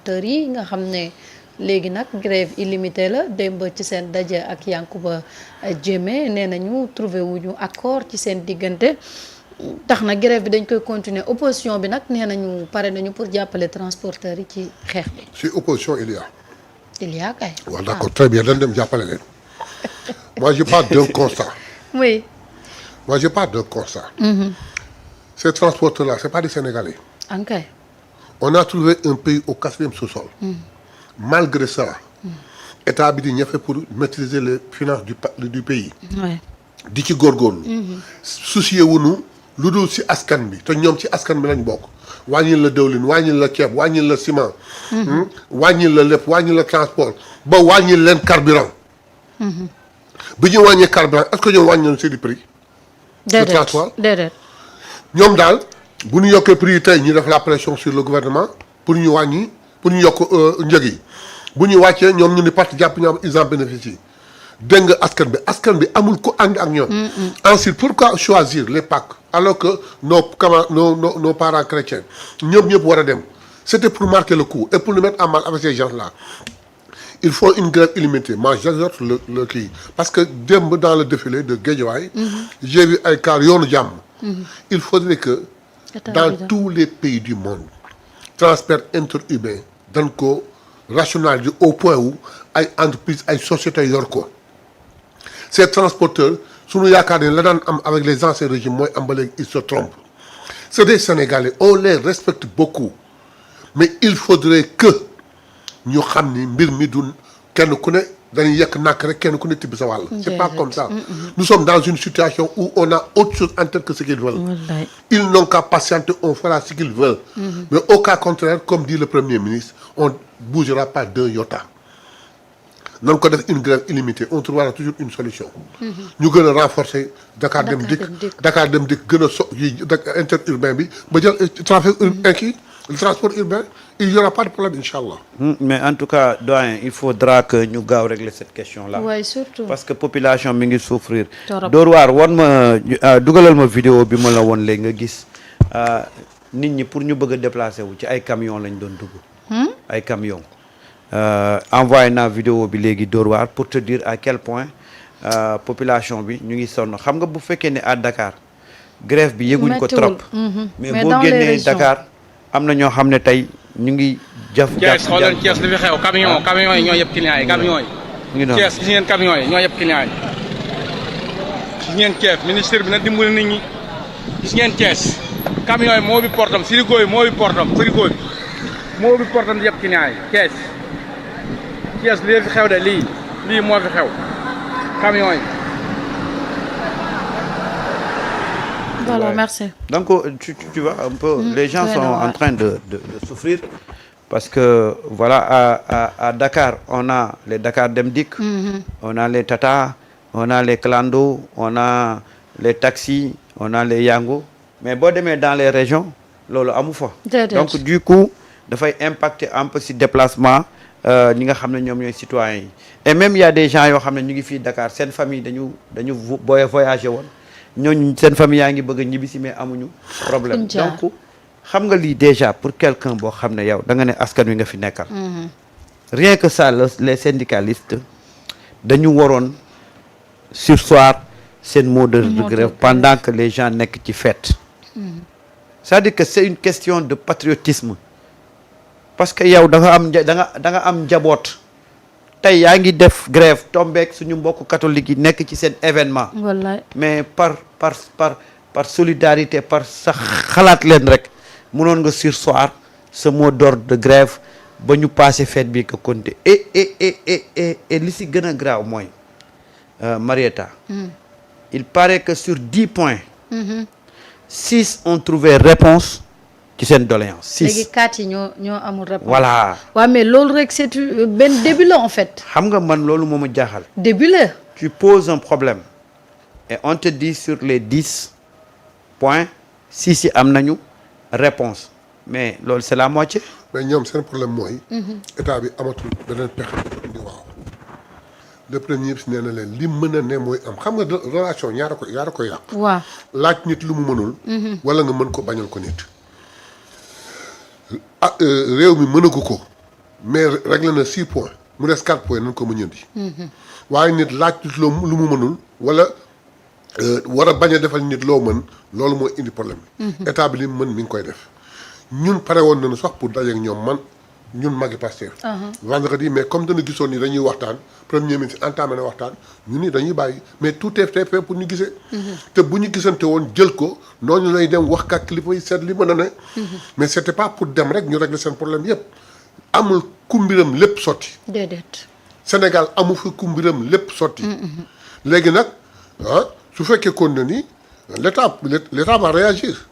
transporteurs yi nga xam ne léegi nag grève illimitée la démb ci seen daje ak Yankuba Diémé nee nañu trouvé wuñu accord ci seen diggante tax na grève bi dañ koy continuer opposition bi nag nee nañu pare nañu pour jàppale transporteurs yi ci xeex bi. si opposition il y a kay. waaw d'accord très bien dañ dem jàppale leen. moi je parle d'un constat. oui. moi je parle d'un constat. Ces transporteurs-là c'est pas des Sénégalais. ok. on a trouvé un pays au 4e sous-sol. malgré ça. état bi di ñafe pour maîtriser les finances du pays. di ci góorgóorlu. soucier wuñu lu dul ci askan bi te ñoom ci askan bi lañ bokk. wàññil la dëwlin wàññil la ceeb wàññil la ciment. wàññil la lépp wàññil la transport ba wàññil leen carburant. bi ñu wàññee carburant est-ce que ñoom wàññi nañu seen prix. de transport déedéet. ñoom daal bu ñu yokkee prix yi tey ñu def la pression sur le gouvernement pour ñu wàññi pour ñu yokk njëg yi bu ñu wàccee ñoom ñu ni parti jàpp ñoom ils en bénéficient dégg nga askan bi amul ko ànd ak ñoom. ensuite pourquoi choisir les Pâques alors que nos parents chrétiens ñoom ñëpp war a dem c'était pour marquer le coup et pour nous mettre en mal avec ces gens-là. il faut une grève illimitée moi j'exhorte le kii parce que démb dans le défilé de Guédiawaye j'ai vu ay car yoonu jàmm. il faudrait que dans tous les pays du monde transport interurbain dañ ko rationaliser au point où ay entreprises ay sociétés yor ko ces transporteurs suñu yaakaar ne la daan am avec les anciens régimes mooy am ba léegi ils se trompent c'est des Sénégalais on les respecte beaucoup mais il faudrait que ñu xam ni mbir mi du kenn ku ne dañuy yekk nàkk rek kenn ku ne tibb sa wàll. c'est pas comme ça. nous sommes dans une situation où on a autre chose en tête que ce qu'ils veulent. Ils n'ont qu'à patienter, on fera ce qu'ils veulent. Mais au cas contraire, comme dit le Premier ministre, on ne bougera pas d'un iota. Donc on a une grève illimitée, on trouvera toujours une solution. ñu gën a renforcer Dakar Dem Dikk gën a interurbain bi ba jël le transport urbain il y aura pas de problème inchallah. mais en tout cas doyen il faudra que ñu gaaw régler cette question là. Ouais, surtout. parce que population mi ngi souffrir. Dóor waar won ma dugalal ma vidéo bi ma la woon léegi nga gis nit ñi pour ñu bëgg a déplacer wu ci ay camions lañ doon dugg. ay camions. envoyé naa vidéo bi léegi Dóor waar pour te dire à quel point population bi ñu ngi sonn xam nga bu fekkee ne à Dakar grève bi yëguñ ko trop. mais boo génnee Dakar am na ñoo xam ne tey ñu ngi jaf Thiès xool leen Thiès li fi xew camion yi ñoo yëpp clients yi camion yi Thiès gis ngeen camion yi ñoo yëpp clients yi gis ngeen Thiès ministère bi na dimbali nit ñi gis ngeen Thiès camion yi moo bi portam frigo yi moo bi portam frigo bi moo bi portam yëpp clients yi Thiès lii fi xew de lii moo fi xew camion yi. Voilà, merci. Donc, tu vois un peu, les gens sont en train de souffrir parce que, voilà, à Dakar, on a les Dakar Dem Dikk, on a les Tata, on a les Clando, on a les taxis, on a les Yango. Mais bon, dans les régions, lolo amu fa. Donc, du coup, dafay impacter un peu si déplacement ñi nga xam ne ñoom ñooy citoyens yi. Et même il y a des gens yoo xam ne ñu ngi fii Dakar seen famille dañu voyagé woon. ñooñu seen famille yaa ngi bëgg a ñibbisi mais amuñu problème donc xam nga lii déjà pour quelqu'un boo xam ne yow da nga ne askan wi nga fi nekkal rien que ça les syndicalistes dañu waroon surseoir seen mot de grève pendant que les gens nekk ci fête c'est-à-dire que c'est une question de patriotisme parce que yow da nga am njaboot tey yaa ngi def grève tombeek suñu mbokk catholique yi nekk ci seen événement. wallaay mais par solidarité par sa xalaat leen rek mënoon nga surseoir ce mot d'ordre de grève ba ñu passé fête bi ko compter et li si gën a graaw mooy Marietta. il paraît que sur 10 points. 6 ont trouvé réponse ci seen doléance 6 léegi 4 yi ñoo amul réponse. voilà. waaw mais loolu rek c'est benn début la en fait. xam nga man loolu moo ma jaaxal. début la. tu poses un problème et on te dit sur les 10 points 6 yi am nañu réponse mais loolu c'est la moitié. mais ñoom seen problème mooy. état bi amatul beneen pexe indi waaw. le premier bi nee na leen li mën a ne mooy am xam nga relation ñaara ko yàq. waaw laaj nit lu mu mënul. wala nga mën ko bañal ko nit. réew mi mënagu ko mais réglé na 6 points mu des 4 points nañ ko mën a indi. waaye nit laaj lu mu mënul wala war a bañ a defal nit loo mën loolu mooy indi problème bi. état bi li mu mën mi ngi koy def ñun pare woon nañu sax pour dajeeg ñoom man ñun magi Pastef. vendredi mais comme dana gisoon ni dañuy waxtaan premier ministre entamé na waxtaan ñun ni dañuy bàyyi mais tout est fait pour ñu gisee. te bu ñu gisante woon jël ko noonu lay dem wax kat kilifa yi seet li mën a ne. mais c'était pas pour dem rek ñu régler seen problème yépp amul kumbiram lépp sotti. déedéet. Sénégal amu fi kumbiram lépp sotti. léegi nag su fekkee kon na ni l'état va réagir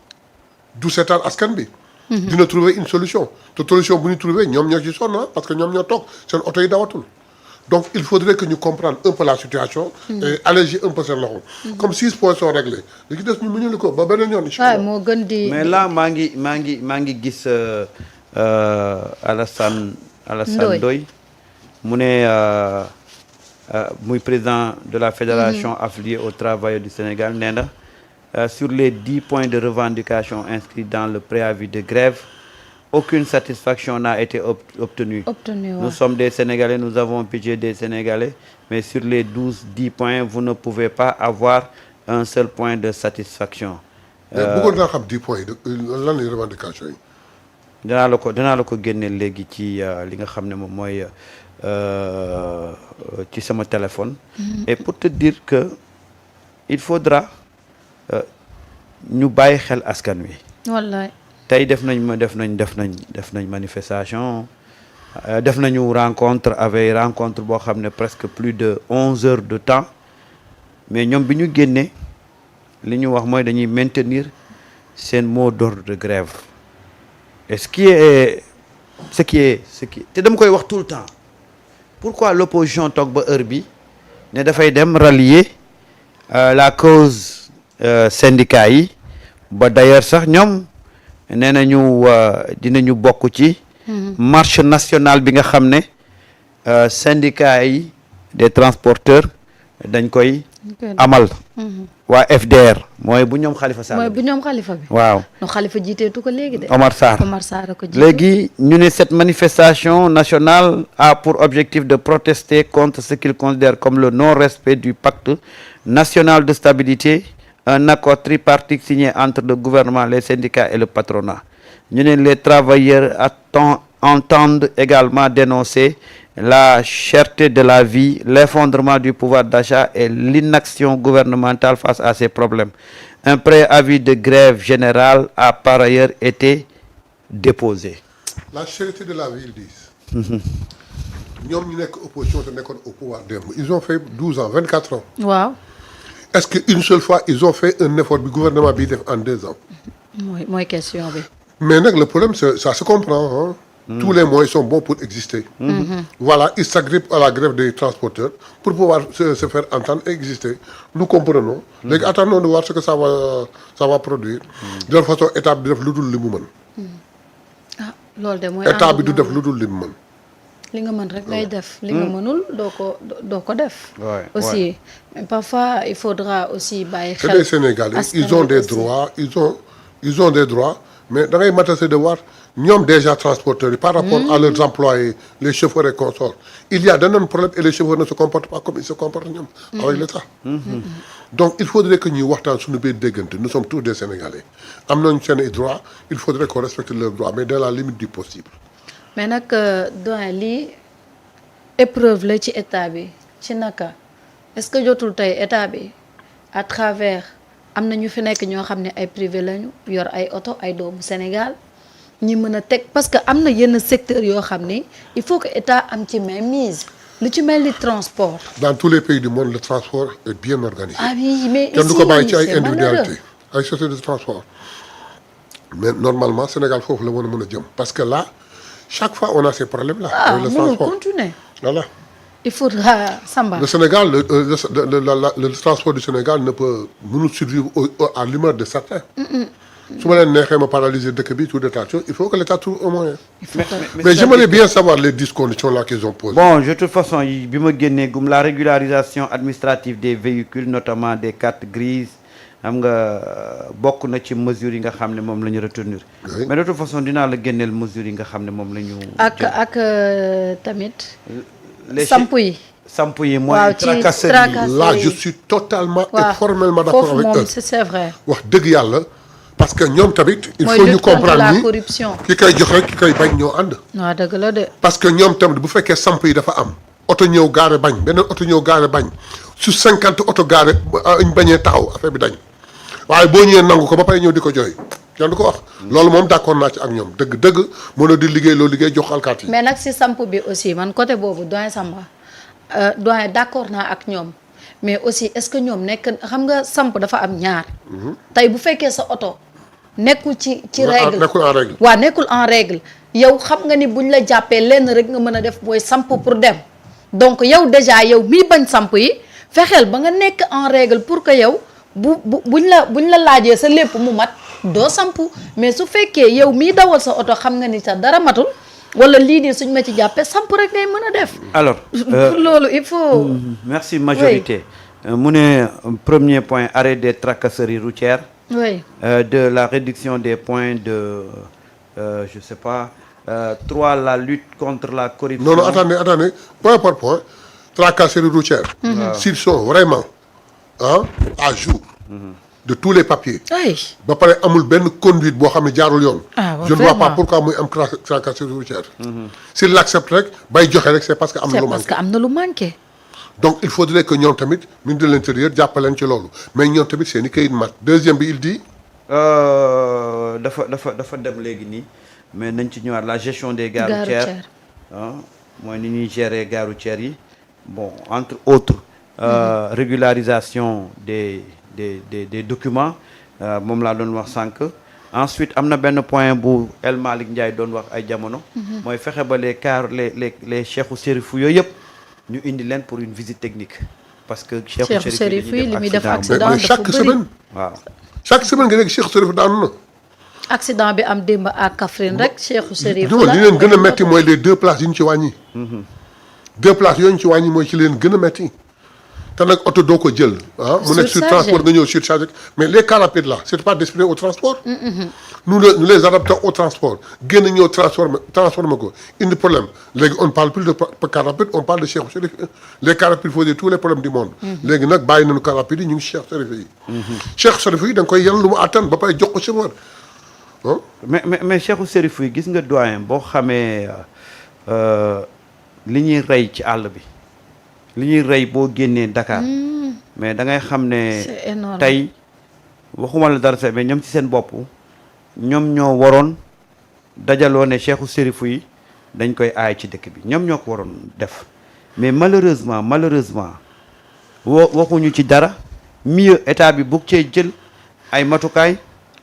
du seetaan askan bi. dina trouver une solution te solution bu ñu trouver ñoom ñoo ci sonn parce que ñoom ñoo toog seen oto yi dawatul donc il faudrait que ñu comprendre un peu la situation. et alléger un peu seen loxo. comme 6 points sont réglés li ci des ñu mënul ko ba beneen yoon. incha allah moo gën di. mais là maa ngi gis Alassane Ndoye mu ne muy président de la fédération affiliée aux travailleurs du Sénégal nee na sur les 10 points de revendication inscrits dans le préavis de grève, aucune satisfaction n'a été obtenue. Nous sommes des Sénégalais, nous avons pitié des Sénégalais, mais sur les 10 points, vous ne pouvez pas avoir un seul point de satisfaction. bëggoon naa xam 10 points yi lan la revendication yi. danaa la ko génne léegi ci li nga xam ne moom mooy ci sama téléphone. Et pour te dire que il faudra ñu bàyyi xel askan wi. wallaay. tey def nañ manifestation def nañu rencontre boo xam ne presque plus de 11 heures de temps mais ñoom bi ñu génnee li ñu wax mooy dañuy maintenir seen mot d'ordre de grève et ce qui est te dama koy wax tout le temps pourquoi l'opposition toog ba heure bi ne dafay dem rallier la cause syndicat yi ba d'ailleurs sax ñoom nee nañu dinañu bokk ci marche nationale bi nga xam ne syndicat yi des transporteurs dañ koy amal waa FDR mooy bu ñoom Khalifa Sall bi waaw no Khalifa jiiteetu ko léegi de Omar Sarr ko jiite léegi ñu ne cette manifestation nationale a pour objectif de protester contre ce qu'ils considèrent comme le non-respect du pacte national de stabilité, un accord tripartite signé entre le gouvernement, les syndicats et le patronat. Les travailleurs entendent également dénoncer la cherté de la vie, l'effondrement du pouvoir d'achat et l'inaction gouvernementale face à ces problèmes. Un préavis de grève générale a par ailleurs été déposé. La cherté de la vie, ils disent. ñoom ñu nekk opposition te nekkoon au pouvoir démb ils ont fait 12 ans 24 ans. waaw. est-ce que une seule fois ils ont fait un effort bi gouvernement bi def en 2 ans. mooy question bi. mais nag le problème c'est ça se comprend hein. Tous les moyens sont bons pour exister. Voilà, ils s'agrippent à la grève des transporteurs pour pouvoir se faire entendre et exister. Nous comprenons. Léegi attendons de voir ce que ça va produire. De toute façon état bi def lu dul li mu mën. loolu de mooy état bi du def lu dul li mu mën. li nga mën rek ngay def. li nga mënul doo ko def. aussi mais parfois il faudra aussi bàyyi xel. C'est des Sénégalais, ils ont des droits, ils ont des droits, mais da ngay matal ses devoirs. ñoom déjà transporteurs yi par rapport à leurs employés les chauffeurs et consorts il y a d'énormes problèmes et les chauffeurs ne se comportent pas comme ils se comportent ñoom avec l'État donc il faudrait que ñuy waxtaan suñu biir déggante nous sommes tous des Sénégalais am nañu seen i droits il faudrait qu'on respecte leurs droits mais dans la limite du possible mais nag doyen lii épreuve la ci état bi ci naka est-ce que jotul tey état bi à travers am na ñu fi nekk ñoo xam ne ay privé lañu yor ay oto ay doomu Sénégal ñi mën a teg parce que am na yenn secteur yoo xam ni il faut que état am ci mainmise lu ci mel ni transport. dans tous les pays du monde le transport est bien organisé. ah oui mais ici kenn du ko bàyyi ci ay c'est individualité ay sociétés de transport mais normalement Sénégal foofu la mën a jëm parce que là chaque fois on a ces problèmes là. avec le transport continuer. voilà. il faudra Samba. Le Sénégal le transport du Sénégal mënul survivre à l'humeur de certains. su ma leen neexee ma paralyser dëkk bi tout de tas il faut que l'État trouve un moyen. mais j'aimerais bien savoir les 10 conditions là qu'ils ont posées. Bon, de toute façon bi ma génnee gum la régularisation administrative des véhicules notamment des cartes grises xam nga bokk na ci mesures yi nga xam ne moom la ñu retenir mais de toute façon dinaa la génneel mesures yi nga xam ne moom la ñu ak tamit samp yi mooy tracasserie yi là je suis totalement et formellement d'accord avec eux c'est vrai wax dëgg yàlla parce que ñoom tamit il faut ñu comprendre ni ki koy jox rek ki koy bañ ñoo ànd waaw dëgg la de parce que ñoom tamit bu fekkee samp yi dafa am oto ñëw gaare bañ beneen oto ñëw gaare bañ su 50 oto gaare ñu bañee taxaw affaire bi dañ waaye boo ñëwee nangu ko ba pare ñëw di ko jooy kenn du ko wax loolu moom d'accord naa ci ak ñoom dëgg mën a di liggéey loolu liggéey jox alkaati yi mais nag si samp bi aussi man côté boobu doyen Samba doyen d'accord naa ak ñoom mais aussi est-ce que ñoom nekk xam nga samp dafa am ñaar tey bu fekkee sa oto nekkul ci règle nekkul en règle waaw nekkul en règle yow xam nga ni buñ la jàppee lenn rek nga mën a def mooy samp pour dem donc yow déjà yow mii bañ samp yi fexeel ba nga nekk en règle pour que yow buñ la laajee sa lépp mu mat doo samp mais su fekkee yow mii dawal sa oto xam nga ni sa dara matul wala lii nii suñ ma ci jàppee samp rek ngay mën a def alors pour loolu il faut merci majorité mu ne premier point arrêt des tracasseries routières oui de la réduction des points de je sais pas 3 la lutte contre la corruption non attendez point par point tracasseries routières s'ils sont vraiment à jour de tous les papiers ba pare amul benn conduite boo xam ne jaarul yoon je ne vois pas pourquoi muy am tracasserie routière s'il l'accepte rek bay joxe rek c'est parce que am na lu manqué donc il faudrait que ñoom tamit ministre de l'intérieur jàppaleen ci loolu mais ñoom tamit seen i kayit mat deuxième bi il dit dafa dem léegi nii mais nañ ci ñëwaat la gestion des gares routières mooy ni ñuy gérer gares routières yi bon entre autres régularisation des documents moom laa doon wax sànq ensuite am na benn point bu El Malick Ndiaye doon wax ay jamono mooy fexe ba les cheikhu sérifu yooyu yëpp ñu indi leen pour une visite technique parce que cheikhu sérif yi li muy def accident mais chaque semaine waaw chaque semaine nga léegi cheikhu sérif daanu na accident bi am démb ak Kaffrine rek cheikhu sérif li leen gën a metti mooy les 2 places yi ñu ci wàññi 2 places yooyu ñu ci wàññi mooy ci leen gën a metti te nag oto doo ko jël mu nekk sur transport nga ñëw surchargé mais les cars rapides là c'est pas destiné au transport nous les adaptons au transport génn ñëw transformer ko indi problème léegi on ne parle plus de car rapide on parle de Cheikh Chérif les cars rapides posaient tous les problèmes du monde léegi nag bàyyi nañu car rapide yi ñu ngi Cheikh Chérif yi Cheikh Chérif yi da nga koy yan lu mu attan ba pare jox ko chauffeur mais Cheikh Chérif yi gis nga doyen boo xamee li ñuy rey ci àll bi li ñuy rey boo génnee Dakar mais da ngay xam ne tey waxuma la dara sax mais ñoom ci seen bopp ñoom ñoo waroon dajaloo ne cheikhu sérifu yi dañ koy aay ci dëkk bi ñoom ñoo ko waroon def mais malheureusement waxuñu ci dara mieux état bi bugg cee jël ay matukaay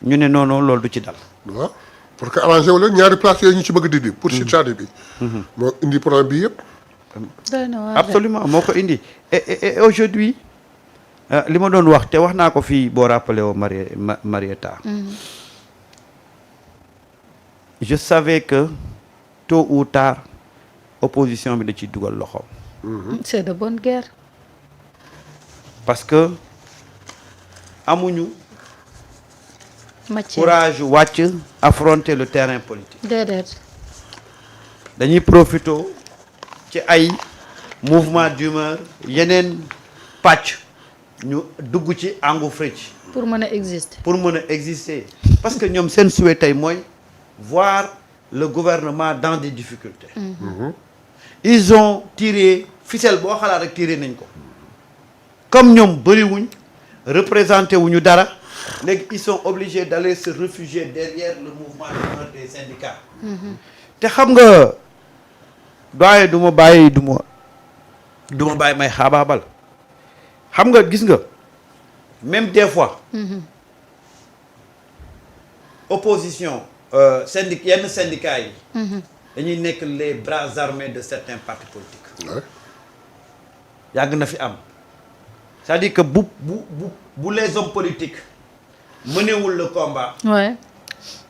ñu ne non loolu du ci dal waaw parce que arrangé wu leen ñaari place yooyu ñu ci bëgg didi pour surcharge bi moo indi problème bi yëpp absolument moo ko indi et aujourd'hui li ma doon wax te wax naa ko fii boo rappelé woo Marietta je savais que tôt ou tard opposition bi da ciy dugal loxo c'est de bonne guerre parce que amuñu courage wàcc affronter le terrain politique déedéet dañuy profité ci ay mouvement d'humeur yeneen pàcc ñu dugg ci engouffré ci pour mën a exister parce que ñoom seen souhait tey mooy voir le gouvernement dans des difficultés ils ont tiré ficelle boo xalaat rek tiré nañ ko comme ñoom bëriwuñ représenté wuñu dara léegi ils sont obligés d'aller se réfugier derrière le mouvement d'humeur des syndicats te xam nga doye du ma bàyyi may xaabaabal xam nga gis nga même des fois opposition yenn syndicats yi dañuy nekk les bras armés de certains partis politiques yàgg na fi am c'est-à-dire que bu les hommes politiques mënewul le combat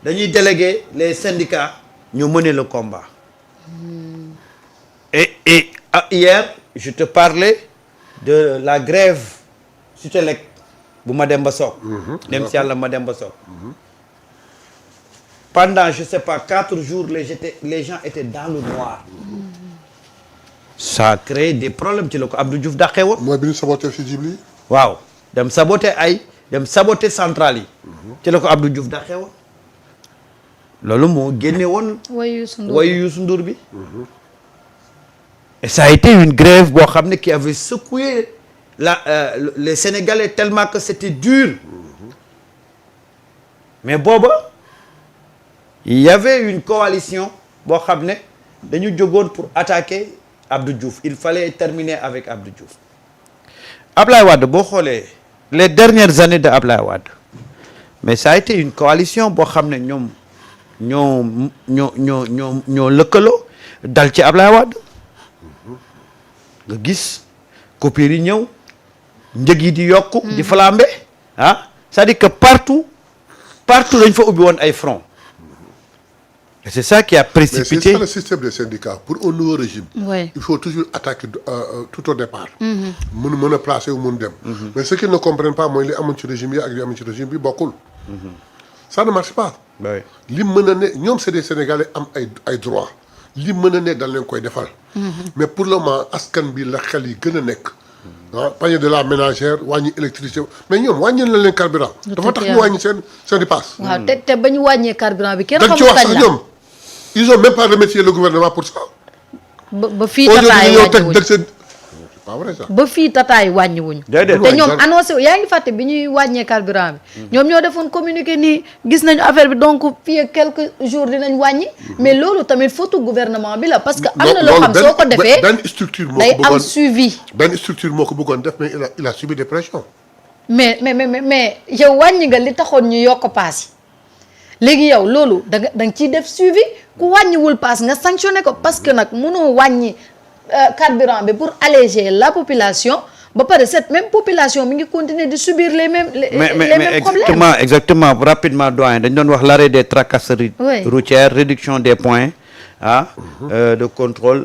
dañuy déléguer les syndicats ñu mener le combat et hier je te parlais de la grève Sutelec bu Mademba Sock. dem si yàlla Mademba Sock. pendant je sais pas 4 jours les gens étaient dans le noir. ça a créé des problèmes ci la ko Abdou Diouf dàqee woon. mooy bi ñu saboté fi Djibli. waaw dem saboté centrale yi. ci la ko Abdou Diouf dàqee woon. loolu moo génne woon. wayu Youssou Ndour bi. et ça a été une grève boo xam ne qui avait secoué les Sénégalais tellement que c'était dur. mais booba il y avait une coalition boo xam ne dañu jógoon pour attaquer Abdou Diouf il fallait terminer avec Abdou Diouf. Ablaye Wade boo xoolee les dernières années de Ablaye Wade mais ça a été une coalition boo xam ne ñoo lëkkaloo dal ci Ablaye Wade nga gis coupures yi ñëw njëg yi di yokku di flambé c'est-à-dire que partout dañ fa ubbi woon ay front et c'est ça qui a précipité. Mais c'est ça le système des syndicats pour un nouveau régime. Il faut toujours attaquer tout au départ. mën a placer wu mun dem. mais ce qu'ils ne comprennent pas mooy li amoon ci régime yi ak li amoon ci régime bi bokkul. ça ne marche pas. li mën a ne ñoom c'est des Sénégalais am ay droits li mën a ne dañ leen koy defal. mais pour le moment askan bi la xel yi gën a nekk. panier de la ménagère wàññi électricité mais ñoom wàññi na leen carburant. dafa tax ñu wàññi seen dépasse. waaw te ba ñu wàññee carburant bi kenn xamul kañ la ñoom ils ont même pas remercié le gouvernement pour ça. ba fii tataay wàññiwuñu pas vrai ça. ba fii tataay wàññiwuñu. te ñoom annoncé yaa ngi fàtte bi ñuy wàññee carburant bi. ñoom ñoo defoon communiqué nii gis nañu affaire bi donc fii ak quelques jours dinañ wàññi. mais loolu tamit faute gouvernement bi la parce que am na loo xam soo ko defee benn structure moo ko day bëggoon am suivi. benn structure moo ko bëggoon def mais il a subi des pressions. mais yow wàññi nga li taxoon ñu yokk paas yi léegi yow loolu da nga ciy def suivi ku wàññiwul paas nga sanctionné ko parce que nag mënoo wàññi carburant bi pour alléger la population ba pare cette même population mi ngi continuer de subir les mêmes problèmes. exactement rapidement doyen dañ doon wax l'arrêt des tracasseries routières réduction des points de contrôle